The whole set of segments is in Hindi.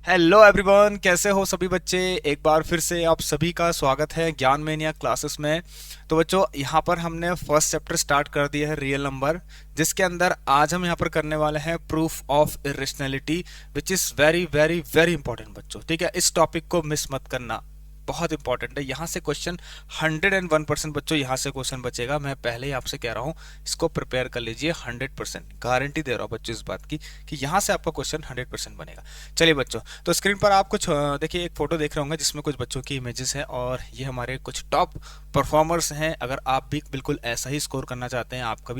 हेलो एवरीवन, कैसे हो सभी बच्चे। एक बार फिर से आप सभी का स्वागत है ज्ञान मेनिया क्लासेस में। तो बच्चों, यहाँ पर हमने फर्स्ट चैप्टर स्टार्ट कर दिया है, रियल नंबर, जिसके अंदर आज हम यहाँ पर करने वाले हैं proof of irrationality, which is very very very important बच्चों। ठीक है, इस टॉपिक को मिस मत करना, बहुत इंपॉर्टेंट है। यहाँ से क्वेश्चन 101% बच्चों, यहाँ से क्वेश्चन बचेगा। मैं पहले ही आपसे कह रहा हूँ, इसको प्रिपेयर कर लीजिए। 100% गारंटी दे रहा हूँ बच्चों इस बात की कि यहाँ से आपका क्वेश्चन 100% बनेगा। चलिए बच्चों, तो स्क्रीन पर आप कुछ देखिए, एक फोटो देख रहे होंगे जिसमें कुछ बच्चों की इमेजेस हैं, और ये हमारे कुछ टॉप परफॉर्मर्स हैं। अगर आप भी बिल्कुल ऐसा ही स्कोर करना चाहते हैं, आप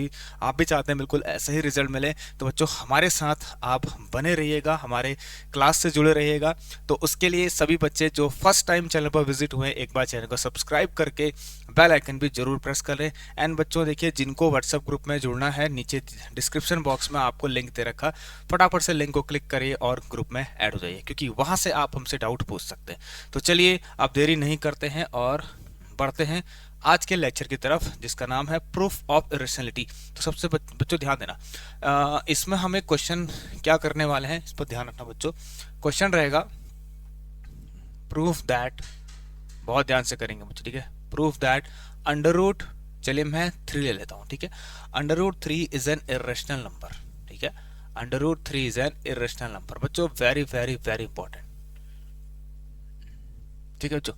भी चाहते हैं बिल्कुल ऐसा ही रिजल्ट मिले, तो बच्चों हमारे साथ आप बने रहिएगा, हमारे क्लास से जुड़े रहिएगा। तो उसके लिए सभी बच्चे जो फर्स्ट टाइम चैनल पर विजिट हुए, एक बार चैनल को सब्सक्राइब करके बेल आइकन भी जरूर प्रेस करें। एंड बच्चों देखिए, जिनको व्हाट्सएप ग्रुप में जुड़ना है, नीचे डिस्क्रिप्शन बॉक्स में आपको लिंक दे रखा, फटाफट से लिंक को क्लिक करिए और ग्रुप में ऐड हो जाइए, क्योंकि वहां से आप हमसे डाउट पूछ सकते हैं। तो चलिए, अब देरी नहीं करते हैं और बढ़ते हैं आज के लेक्चर की तरफ, जिसका नाम है प्रूफ ऑफ इरेशनैलिटी। तो सबसे बच्चों ध्यान देना, इसमें हमें क्वेश्चन क्या करने वाले हैं, इस पर ध्यान रखना बच्चों। क्वेश्चन रहेगा प्रूफ दैट, बहुत ध्यान से करेंगे बच्चों, ठीक है। प्रूफ दैट अंडर रूट, चलिए मैं 3 ले लेता हूं, ठीक है। Under root 3 is an irrational number, ठीक है। Under root 3 is an irrational number बच्चों, वेरी वेरी वेरी इंपॉर्टेंट, ठीक है बच्चों।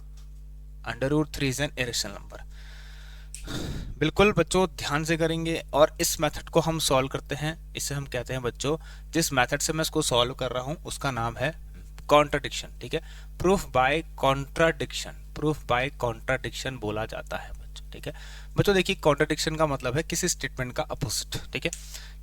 Under root 3 is an irrational number, बिल्कुल बच्चों ध्यान से करेंगे। और इस मेथड को हम सॉल्व करते हैं, इसे हम कहते हैं बच्चों, जिस मेथड से मैं इसको सॉल्व कर रहा हूं उसका नाम है कॉन्ट्राडिक्शन, ठीक है। Proof by contradiction, proof by contradiction बोला जाता है बच्चों, ठीक है। बच्चों देखिए, कॉन्ट्राडिक्शन का मतलब है किसी स्टेटमेंट का अपोजिट, ठीक है।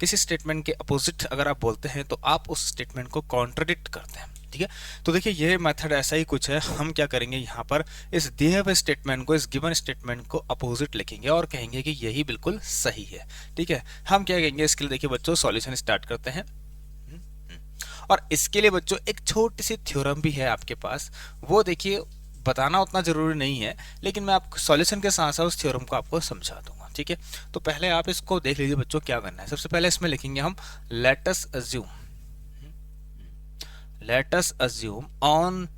किसी स्टेटमेंट के अपोजिट अगर आप बोलते हैं तो आप उस स्टेटमेंट को कॉन्ट्राडिक्ट करते हैं, ठीक है। तो देखिए, ये मेथड ऐसा ही कुछ है। हम क्या करेंगे, यहाँ पर इस दिए हुए स्टेटमेंट को, इस गिवन स्टेटमेंट को अपोजिट लिखेंगे और कहेंगे कि यही बिल्कुल सही है, ठीक है। हम क्या कहेंगे इसके लिए, देखिए बच्चों, सॉल्यूशन स्टार्ट करते हैं। और इसके लिए बच्चों एक छोटी सी थ्योरम भी है आपके पास, वो देखिए बताना उतना जरूरी नहीं है, लेकिन मैं आपको सॉल्यूशन के साथ साथ उस थ्योरम को आपको समझा दूंगा, ठीक है। तो पहले आप इसको देख लीजिए बच्चों, क्या करना है। सबसे पहले इसमें लिखेंगे हम let us assume, let us assume on,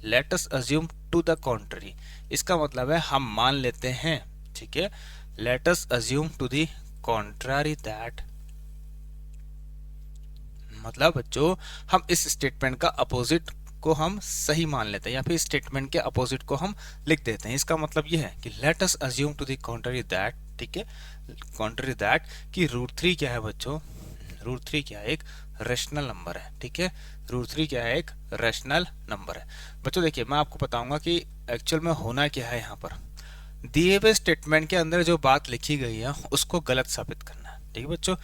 let us assume to the contrary. इसका मतलब है हम मान लेते हैं, ठीक है। Let us assume to the contrary that, मतलब बच्चों हम इस स्टेटमेंट का अपोजिट को हम सही मान लेते हैं, या फिर स्टेटमेंट के अपोजिट को हम लिख देते हैं। इसका मतलब यह है कि let us assume to the contrary that, ठीक है। कॉन्ट्ररी दैट कि रूट 3 क्या है बच्चों, रूट 3 क्या है, एक रेशनल नंबर है, ठीक है। रूट 3 क्या है, एक रेशनल नंबर है बच्चों। देखिए, मैं आपको बताऊंगा कि एक्चुअल में होना क्या है। यहाँ पर दिए हुए स्टेटमेंट के अंदर जो बात लिखी गई है उसको गलत साबित करना है, ठीक है बच्चों।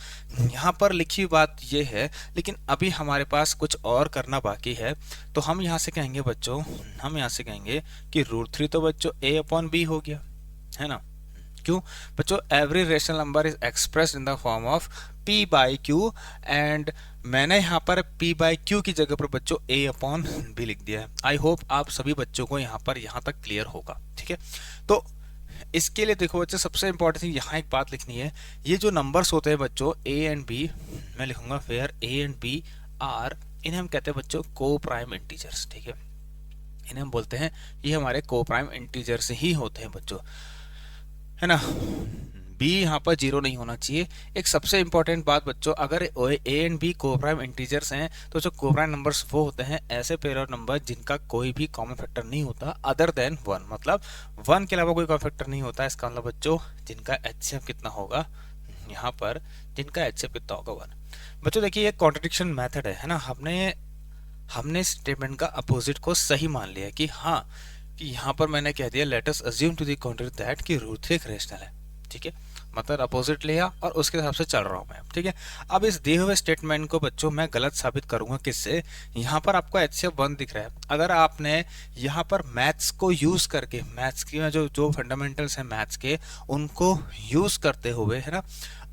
यहाँ पर लिखी बात ये है, लेकिन अभी हमारे पास कुछ और करना बाकी है। तो हम यहाँ से कहेंगे बच्चों, हम यहाँ से कहेंगे कि रूट 3 तो बच्चों a अपॉन बी हो गया, है ना। क्यों बच्चों, every rational number is expressed in the form of p by Q, and मैंने यहाँ पर p बाई क्यू की जगह पर बच्चों a अपॉन b लिख दिया है। आई होप आप सभी बच्चों को यहाँ पर यहाँ तक क्लियर होगा, ठीक है। तो इसके लिए देखो बच्चों, सबसे इंपॉर्टेंट चीज यहाँ एक बात लिखनी है। ये जो नंबर्स होते हैं बच्चों a एंड b, मैं लिखूंगा fair a and b are, इन्हें हम कहते हैं बच्चों को प्राइम इंटीजर्स, ठीक है। इन्हें हम बोलते हैं ये हमारे को प्राइम इंटीजर्स ही होते हैं बच्चों, है ना। b यहाँ पर जीरो नहीं होना चाहिए। एक सबसे इंपॉर्टेंट बात बच्चों, अगर a एंड b को प्राइम इंटीजर्स हैं, तो जो को प्राइम नंबर्स वो होते हैं ऐसे पेयर ऑफ नंबर जिनका कोई भी कॉमन फैक्टर नहीं होता अदर देन 1, मतलब 1 के अलावा कोई कॉमन फैक्टर नहीं होता। इसका मतलब बच्चों जिनका एचसीएफ कितना होगा, यहाँ पर जिनका एचसीएफ कितना होगा 1। बच्चों देखिए, ये कॉन्ट्रडिक्शन मेथड है ना। हमने हमने स्टेटमेंट का अपोजिट को सही मान लिया कि हाँ, कि यहाँ पर मैंने कह दिया let us assume to the contrary that कि रूट 3 एक रेशनल है, ठीक है। मतलब अपोजिट लिया और उसके हिसाब से चल रहा हूँ मैं, ठीक है। अब इस दिए हुए स्टेटमेंट को बच्चों मैं गलत साबित करूंगा किससे। यहाँ पर आपको एचसीएफ 1 दिख रहा है। अगर आपने यहाँ पर मैथ्स को यूज करके, मैथ्स की जो जो फंडामेंटल्स हैं मैथ्स के, उनको यूज करते हुए, है ना,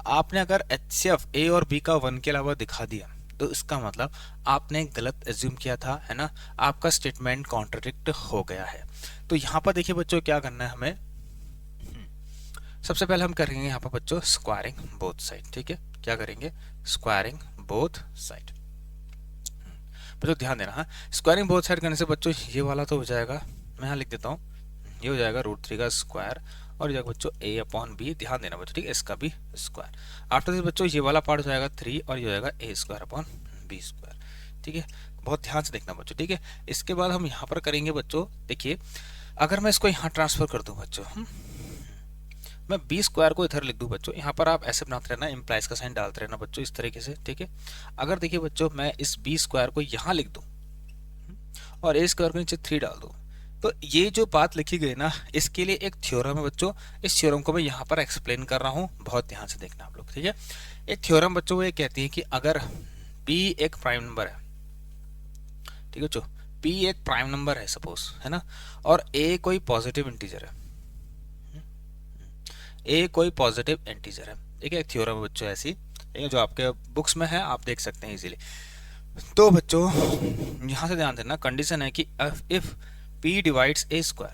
आपने अगर एचसीएफ ए और बी का 1 के अलावा दिखा दिया, तो इसका मतलब आपने गलत एज्यूम किया था, है ना। आपका स्टेटमेंट कॉन्ट्रडिक्ट हो गया है। तो यहाँ पर देखिए बच्चों, क्या करना है हमें। सबसे पहले हम करेंगे यहाँ पर बच्चों स्क्वायरिंग बोथ साइड, ठीक है। क्या करेंगे, स्क्वायरिंग बोथ साइड। बच्चों ध्यान देना, हाँ स्क्वायरिंग बोथ साइड करने से बच्चों ये वाला तो हो जाएगा, मैं यहाँ लिख देता हूँ, ये हो जाएगा √3 का स्क्वायर और जाएगा बच्चों a/b, ध्यान देना बच्चों, ठीक है, इसका भी स्क्वायर। आफ्टर दिस बच्चों ये वाला पार्ट हो जाएगा 3 और ये हो जाएगा a²/b², ठीक है, बहुत ध्यान से देखना बच्चों, ठीक है। इसके बाद हम यहाँ पर करेंगे बच्चों, देखिए अगर मैं इसको यहाँ ट्रांसफर कर दूँ बच्चों, मैं b² को इधर लिख दूं बच्चों, यहाँ पर आप ऐसे बनाते रहना, इम्प्लाइज का साइन डालते रहना बच्चों इस तरीके से, ठीक है। अगर देखिए बच्चों मैं इस b² को यहाँ लिख दूं और a² को नीचे 3 डाल दूं, तो ये जो बात लिखी गई ना, इसके लिए एक थ्योरम है बच्चों, इस थ्योरम को मैं यहाँ पर एक्सप्लेन कर रहा हूँ, बहुत ध्यान से देखना आप लोग, ठीक है। एक थ्योरम बच्चों वो ये कहती है कि अगर p एक प्राइम नंबर है, ठीक है बच्चों, p एक प्राइम नंबर है सपोज, है ना, और a कोई पॉजिटिव इंटीजर है, ए कोई पॉजिटिव इंटीजर है, ठीक है, एक थ्योरम है बच्चों ऐसी, ठीक है, जो आपके बुक्स में है, आप देख सकते हैं इजीली। तो बच्चों यहाँ से ध्यान देना, कंडीशन है कि इफ p डिवाइड्स a²,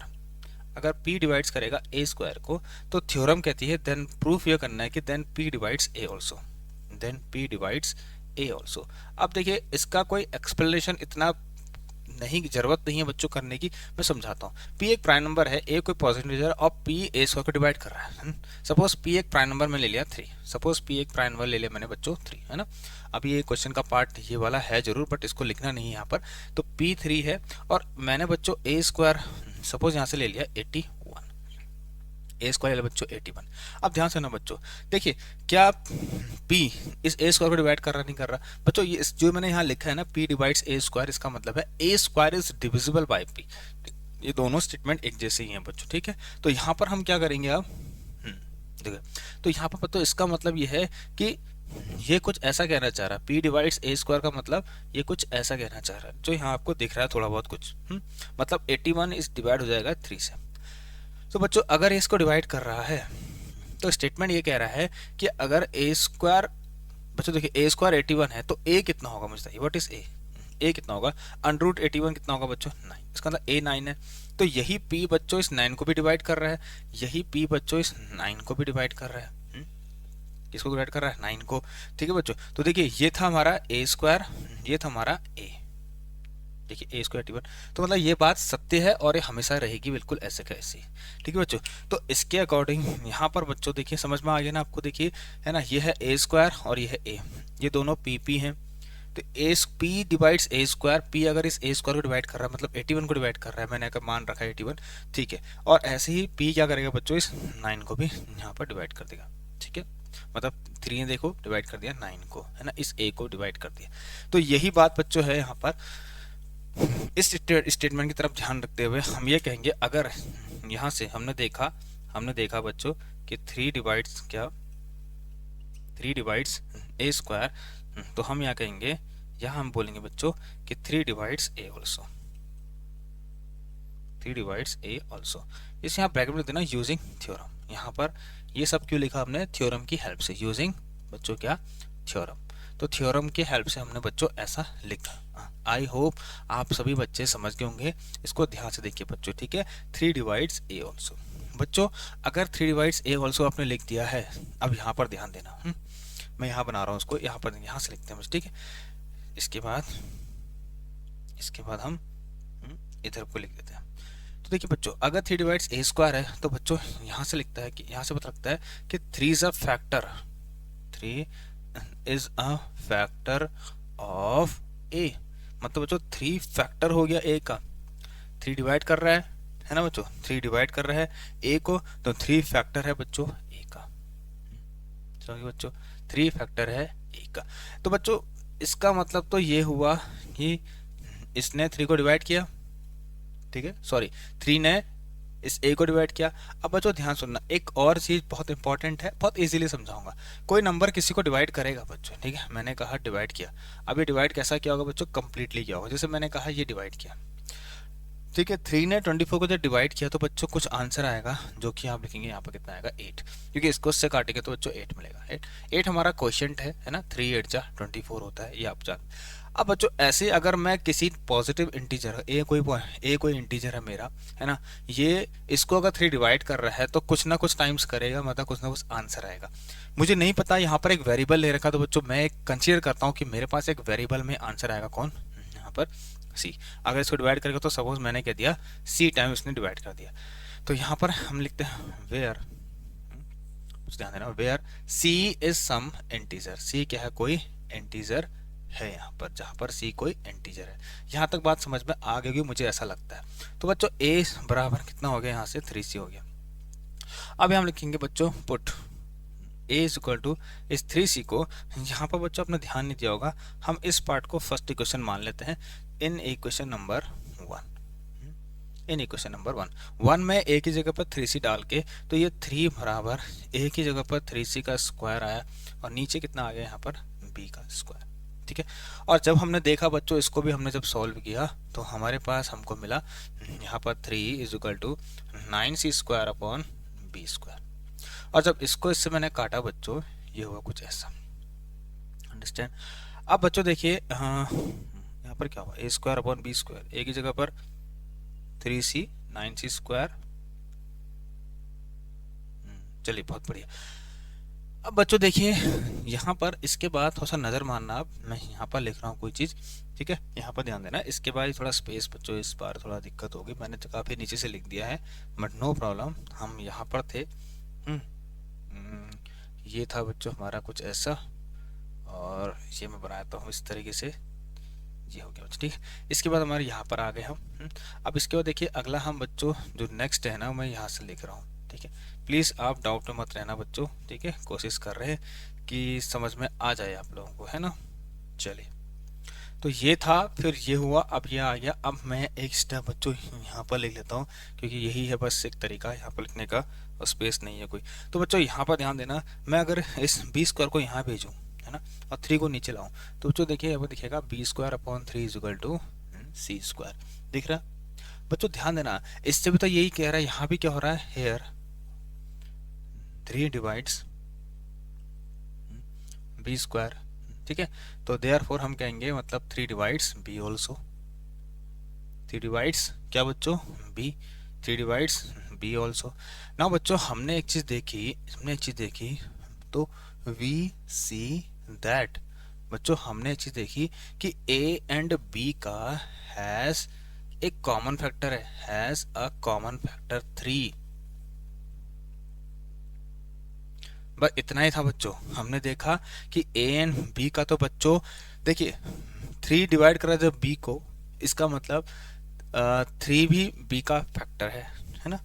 अगर p डिवाइड्स करेगा a² को, तो थ्योरम कहती है देन प्रूफ ये करना है कि then p divides a also, then p divides a also. अब देखिए इसका कोई एक्सप्लेनेशन इतना नहीं, जरूरत नहीं है बच्चों करने की, मैं समझाता हूँ। p एक प्राइम नंबर है, a कोई पॉजिटिव इंटीजर और p a² को डिवाइड कर रहा है, सपोज p एक प्राइम नंबर में ले लिया 3, सपोज p एक प्राइम नंबर ले लिया मैंने बच्चों 3, है ना। अभी ये क्वेश्चन का पार्ट ये वाला है जरूर, बट इसको लिखना नहीं है यहाँ पर। तो p 3 है और मैंने बच्चों a² सपोज यहाँ से ले लिया 81, a² ले लिया बच्चों 81। अब ध्यान से ना बच्चों, देखिए क्या p इस a² को डिवाइड कर रहा नहीं कर रहा बच्चों, ये जो मैंने यहाँ लिखा है ना p डिवाइड्स a², इसका मतलब है a² is divisible by p, ये दोनों स्टेटमेंट एक जैसे ही हैं बच्चों, ठीक है। तो यहाँ पर हम क्या करेंगे अब, देखिए तो यहाँ पर बच्चों इसका मतलब ये है कि ये कुछ ऐसा कहना चाह रहा है, p डिवाइड्स a² का मतलब ये कुछ ऐसा कहना चाह रहा है, जो यहाँ आपको दिख रहा है थोड़ा बहुत कुछ, मतलब 81 इस डिवाइड हो जाएगा 3 से। तो बच्चों अगर इसको डिवाइड कर रहा है तो स्टेटमेंट ये कह रहा है कि अगर a² बच्चों देखिए a² 81 है, तो a कितना होगा मुझे बताइए, व्हाट इज a कितना होगा, √81 कितना होगा बच्चों 9, इसका मतलब a 9 है। तो यही p बच्चों इस 9 को भी डिवाइड कर रहा है, यही p बच्चों इस 9 को भी डिवाइड कर रहा है, किसको डिवाइड कर रहा है 9 को, ठीक है बच्चों। तो देखिए ये था हमारा a², ये था हमारा a, देखिए a² 81, तो मतलब ये बात सत्य है और ये हमेशा रहेगी बिल्कुल ऐसे का ऐसे, ठीक है बच्चों। तो इसके अकॉर्डिंग यहाँ पर बच्चों देखिए समझ में आ गया ना आपको, देखिए है ना, ये है a² और ये है a, ये दोनों p हैं। तो p डिवाइड्स a², p अगर इस a² को डिवाइड कर रहा है मतलब 81 को डिवाइड कर रहा है, मैंने मान रखा है 81, ठीक है। और ऐसे ही p क्या करेगा बच्चों, इस 9 को भी यहाँ पर डिवाइड कर देगा, ठीक है, मतलब 3 ने देखो डिवाइड कर दिया 9 को, है ना, इस a को डिवाइड कर दिया। तो यही बात बच्चों है यहाँ पर, इस स्टेटमेंट की तरफ ध्यान रखते हुए हम ये कहेंगे, अगर यहाँ से हमने देखा बच्चों कि 3 डिवाइड्स क्या, 3 डिवाइड्स a², तो हम यहाँ कहेंगे, यहाँ हम बोलेंगे बच्चों कि 3 divides a also, 3 divides a also. इस यहाँ ब्रैकेट में लिख देना यूजिंग थ्योरम, यहाँ पर ये सब क्यों लिखा हमने, थ्योरम की हेल्प से, यूजिंग बच्चों क्या थ्योरम, तो थ्योरम के हेल्प से हमने बच्चों ऐसा लिखा। आई होप आप सभी बच्चे समझ गए होंगे, इसको ध्यान से देखिए बच्चों, ठीक है। 3 डिवाइड्स a ऑल्सो बच्चों, अगर 3 डिवाइड्स a ऑल्सो आपने लिख दिया है, अब यहाँ पर ध्यान देना, मैं यहाँ बना रहा हूँ उसको, यहाँ पर यहाँ से लिखते हैं, ठीक है। इसके बाद हम इधर को लिख देते हैं। तो देखिए बच्चों अगर 3 डिवाइड्स a² है, तो बच्चों यहाँ से लिखता है कि, यहाँ से पता लगता है कि 3 is a factor, 3 is a factor of a, मतलब बच्चों 3 फैक्टर हो गया a का, 3 डिवाइड कर रहा है ना बच्चों, 3 डिवाइड कर रहा है a को, तो 3 फैक्टर है बच्चों a का, चलो बच्चों 3 फैक्टर है a का। तो बच्चों इसका मतलब तो ये हुआ कि इसने 3 को डिवाइड किया, ठीक है, सॉरी 3 ने इस a को डिवाइड किया। अब बच्चों ध्यान सुनना, एक और चीज बहुत इंपॉर्टेंट है, बहुत इजीली समझाऊंगा। कोई नंबर किसी को डिवाइड करेगा बच्चों, ठीक है, मैंने कहा डिवाइड किया, अब ये डिवाइड कैसा किया होगा बच्चों, कंप्लीटली किया होगा, जैसे मैंने कहा ये डिवाइड किया, ठीक है, 3 ने 24 को जब डिवाइड किया तो बच्चों कुछ आंसर आएगा, जो कि आप लिखेंगे यहाँ पर कितना आएगा 8, क्योंकि इसको इससे काटेंगे तो बच्चों 8 मिलेगा, 8 हमारा क्वोशिएंट है ना, 3 8 जा 24 होता है, ये आप जान। अब बच्चों ऐसे अगर मैं किसी पॉजिटिव इंटीजर, ए कोई इंटीजर है मेरा, है ना, ये इसको अगर 3 डिवाइड कर रहा है तो कुछ ना कुछ टाइम्स करेगा, मतलब कुछ ना कुछ आंसर आएगा। मुझे नहीं पता, यहाँ पर एक वेरिएबल ले रखा, तो बच्चों मैं कंसीडर करता हूँ कि मेरे पास एक वेरिएबल में आंसर आएगा, कौन, यहाँ पर सी। अगर इसको डिवाइड करेगा तो सपोज मैंने क्या दिया, सी टाइम इसने डिवाइड कर दिया, तो यहाँ पर हम लिखते हैं वेयर, ध्यान देना, where C is some integer, C क्या है, कोई इंटीजर है यहाँ पर, जहाँ पर सी कोई इंटीजर है। यहाँ तक बात समझ में आ गई, मुझे ऐसा लगता है। तो बच्चों ए बराबर कितना हो गया, यहाँ से 3c हो गया। अब हम लिखेंगे बच्चों put a is equal to इस 3c को, यहाँ पर बच्चों अपना ध्यान नहीं दिया होगा, हम इस पार्ट को फर्स्ट इक्वेशन मान लेते हैं in equation number 1, in equation number 1 में a की जगह पर 3c डाल के, तो ये 3 बराबर a की जगह पर 3c का स्क्वायर आया और नीचे कितना आ गया यहाँ पर b का स्क्वायर, ठीक है। और जब हमने देखा बच्चों, इसको भी हमने जब सॉल्व किया तो हमारे पास हमको मिला यहाँ पर 3 is equal to 9c square upon b square. और जब इसको इससे मैंने काटा बच्चों, ये हुआ कुछ ऐसा, अंडरस्टैंड। अब बच्चों देखिए यहाँ पर क्या हुआ, a square upon b square, a की जगह पर 3c 9c स्क्वायर, चलिए बहुत बढ़िया। अब बच्चों देखिए यहाँ पर इसके बाद थोड़ा सा नज़र मारना, अब मैं यहाँ पर लिख रहा हूँ कोई चीज़, ठीक है, यहाँ पर ध्यान देना। इसके बाद थोड़ा स्पेस बच्चों इस बार थोड़ा दिक्कत होगी, मैंने तो काफ़ी नीचे से लिख दिया है, बट नो प्रॉब्लम, हम यहाँ पर थे। ये था बच्चों हमारा कुछ ऐसा, और ये मैं बनाता हूँ इस तरीके से, ये हो गया बच्चों, ठीक है। इसके बाद हमारे यहाँ पर आ गए हम। अब इसके बाद देखिए अगला हम बच्चों जो नेक्स्ट है ना, मैं यहाँ से लिख रहा हूँ, ठीक है। प्लीज़ आप डाउट में मत रहना बच्चों, ठीक है, कोशिश कर रहे हैं कि समझ में आ जाए आप लोगों को, है ना। चलिए, तो ये था, फिर ये हुआ, अब ये आ गया। अब मैं एक स्टेप बच्चों यहाँ पर लिख लेता हूँ, क्योंकि यही है बस एक तरीका यहाँ पर लिखने का, और स्पेस नहीं है कोई। तो बच्चों यहाँ पर ध्यान देना, मैं अगर इस b स्क्वायर को यहाँ भेजूँ, है ना, और 3 को नीचे लाऊं, तो बच्चों देखिए अब दिखेगा b square upon 3 is equal to c square, दिख रहा बच्चों। ध्यान देना, इससे भी तो यही कह रहा है, यहाँ भी क्या हो रहा है, हेयर 3 डिवाइड्स b स्क्वायर, ठीक है। तो देयरफॉर हम कहेंगे मतलब 3 डिवाइड्स b ऑल्सो, 3 डिवाइड्स क्या बच्चों b, 3 डिवाइड्स b ऑल्सो। ना बच्चों हमने एक चीज देखी, तो we see that, बच्चों हमने एक चीज देखी कि a एंड b का हैज एक कॉमन फैक्टर है, हैज अ कॉमन फैक्टर 3। बस इतना ही था बच्चों, हमने देखा कि a एंड b का, तो बच्चों देखिए 3 डिवाइड करा जब b को, इसका मतलब 3 भी b का फैक्टर है ना।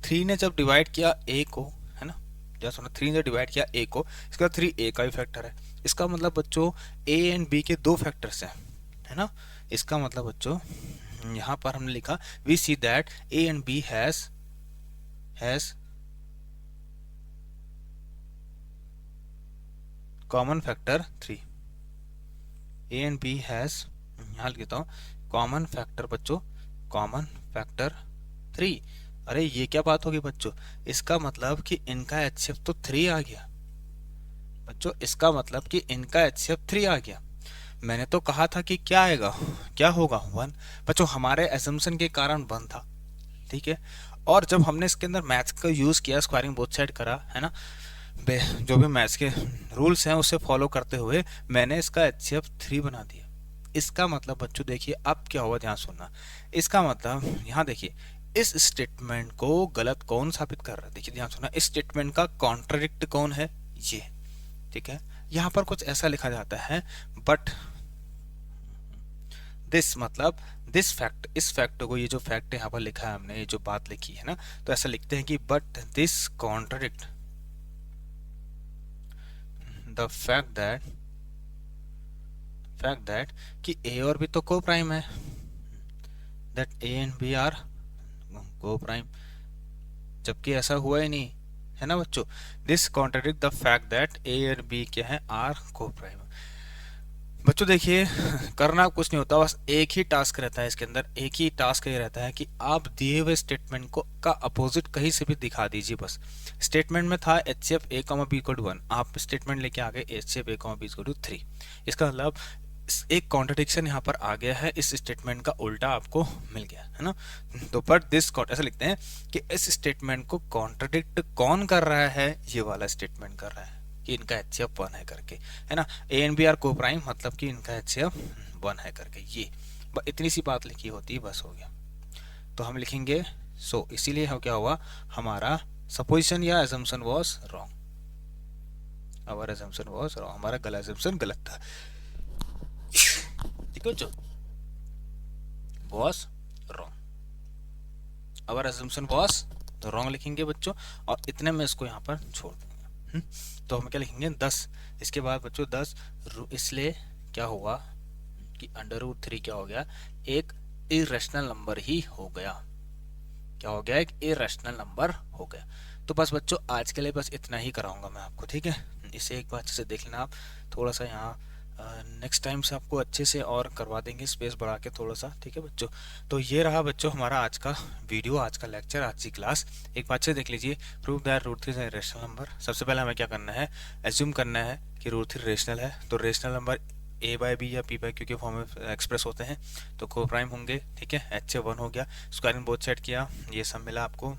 3 ने जब डिवाइड किया a को, है ना, जब सुना 3 ने डिवाइड किया a को, इसका 3a का भी फैक्टर है। इसका मतलब बच्चों a एंड b के 2 फैक्टर्स हैं, है ना। इसका मतलब बच्चों यहाँ पर हमने लिखा we see that a and b has common factor 3, a and b has, यहाँ लिखता हूँ कॉमन फैक्टर बच्चों, कॉमन फैक्टर 3। अरे ये क्या बात होगी बच्चों, इसका मतलब कि इनका HCF तो 3 आ गया बच्चों, इसका मतलब कि इनका HCF 3 आ गया। मैंने तो कहा था कि क्या आएगा, क्या होगा 1, बच्चों हमारे एजम्पशन के कारण 1 था, ठीक है। और जब हमने इसके अंदर मैथ्स का यूज किया, स्क्वायरिंग बोथ साइड करा, है ना, जो भी मैथ्स के रूल्स हैं उसे फॉलो करते हुए मैंने इसका HCF 3 बना दिया। इसका मतलब बच्चों देखिए अब क्या हुआ, ध्यान सुनना। इसका मतलब यहाँ देखिए इस स्टेटमेंट को गलत कौन साबित कर रहा है, देखिए ध्यान सुनना, इस स्टेटमेंट का कॉन्ट्राडिक्ट कौन है, ये, ठीक है। यहाँ पर कुछ ऐसा लिखा जाता है बट दिस, मतलब दिस फैक्ट, इस फैक्ट को, ये जो फैक्ट यहाँ पर लिखा है हमने, ये जो बात लिखी है ना, तो ऐसा लिखते हैं कि but this contradict the fact that कि a और b तो को प्राइम है, that a and b are coprime, जबकि ऐसा हुआ ही नहीं, है ना बच्चों। This contradict the fact that a and b क्या है, आर को प्राइम। बच्चों देखिए करना कुछ नहीं होता, बस एक ही टास्क रहता है इसके अंदर, एक ही टास्क ये रहता है कि आप दिए हुए स्टेटमेंट को का अपोजिट कहीं से भी दिखा दीजिए। बस स्टेटमेंट में था HCF a, b = 1, आप स्टेटमेंट लेके आ गए HCF a, b = 3। इसका मतलब एक कॉन्ट्रडिक्शन यहाँ पर आ गया है, इस स्टेटमेंट का उल्टा आपको मिल गया, है ना। तो बट दिस, ऐसा लिखते हैं कि इस स्टेटमेंट को कॉन्ट्रडिक्ट कौन कर रहा है, ये वाला स्टेटमेंट कर रहा है कि इनका HCF 1 है करके, है ना। a एंड b आर को प्राइम, मतलब कि इनका HCF 1 है करके, ये इतनी सी बात लिखी होती बस हो गया। तो हम लिखेंगे सो, इसीलिए हम क्या हुआ, हमारा सपोजिशन या assumption was wrong, our assumption was wrong, हमारा गलत assumption गलत था। ठीक है बच्चों, was wrong, our assumption was तो wrong लिखेंगे बच्चों, और इतने में इसको यहाँ पर छोड़ देंगे। तो हम क्या लिखेंगे 10, इसके बाद बच्चों 10, इसलिए क्या हुआ कि √3 क्या हो गया, एक इरेशनल नंबर ही हो गया। क्या हो गया, एक इरेशनल नंबर हो गया। तो बस बच्चों आज के लिए बस इतना ही कराऊंगा मैं आपको, ठीक है। इसे एक बार अच्छे से देख लेना आप, थोड़ा सा यहाँ नेक्स्ट टाइम से आपको अच्छे से और करवा देंगे, स्पेस बढ़ा के थोड़ा सा, ठीक है बच्चों। तो ये रहा बच्चों हमारा आज का वीडियो, आज का लेक्चर, आज की क्लास। एक बार अच्छे देख लीजिए, prove that √3 is rational number. सबसे पहले हमें क्या करना है, एज्यूम करना है कि √3 रेशनल है। तो rational number a by b या p बाय q के फॉर्म में एक्सप्रेस होते हैं, तो को प्राइम होंगे, ठीक है। h से 1 हो गया, स्क्वायरिंग बोथ साइड किया, ये सब मिला आपको।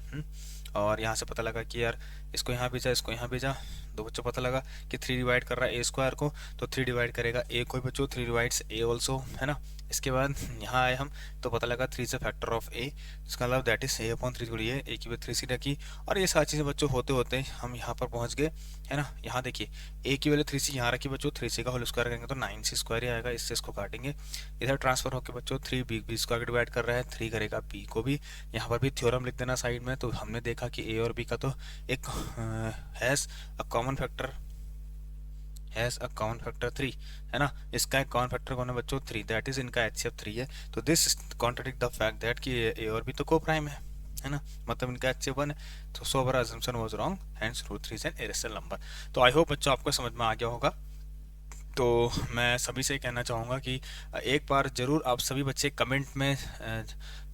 और यहाँ से पता लगा कि यार इसको यहाँ भेजा, इसको यहाँ भेजा, दो बच्चों पता लगा कि 3 डिवाइड कर रहा है a स्क्वायर को, तो 3 डिवाइड करेगा a को बच्चों, 3 डिवाइड्स a ऑल्सो, है ना। इसके बाद यहाँ आए हम, तो पता लगा 3 से फैक्टर ऑफ a, इसका मतलब दैट इज a/3 जोड़िए, a की वैल्यू 3 सी रखी, और ये सारी चीज़ें बच्चों होते होते हम यहाँ पर पहुँच गए, है ना। यहाँ देखिए a की वैल्यू 3 सी यहाँ रखी बच्चों, 3 सी का होल स्क्वायर करेंगे तो 9 सी स्क्वायर ही आएगा, इससे इसको काटेंगे, इधर ट्रांसफर होकर बच्चों 3 b स्क्वायर डिवाइड कर रहा है, 3 करेगा b को भी। यहाँ पर भी थ्योरम लिख देना साइड में। तो हमने देखा कि a और b का तो एक has a common factor, has a common factor 3, है ना। इसका एक कॉमन फैक्टर कौन है बच्चों, 3, दैट इज इनका HCF 3 है। तो this contradict the fact that कि a और b तो को प्राइम है ना, मतलब इनका HCF 1 है। तो सो अवर assumption was wrong, hence √3 is an irrational number। तो आई होप बच्चों आपको समझ में आ गया होगा। तो मैं सभी से कहना चाहूँगा कि एक बार ज़रूर आप सभी बच्चे कमेंट में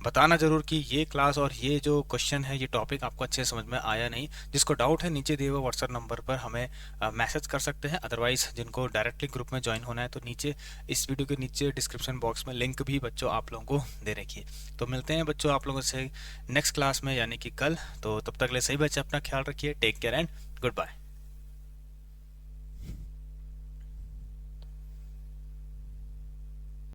बताना ज़रूर कि ये क्लास और ये जो क्वेश्चन है, ये टॉपिक आपको अच्छे से समझ में आया नहीं। जिसको डाउट है नीचे दिए हुए व्हाट्सएप नंबर पर हमें मैसेज कर सकते हैं। अदरवाइज़ जिनको डायरेक्टली ग्रुप में ज्वाइन होना है तो नीचे इस वीडियो के नीचे डिस्क्रिप्शन बॉक्स में लिंक भी बच्चों आप लोगों को दे रखिए। तो मिलते हैं बच्चों आप लोगों से नेक्स्ट क्लास में, यानी कि कल। तो तब तक ले सही बच्चे अपना ख्याल रखिए, take care and good bye.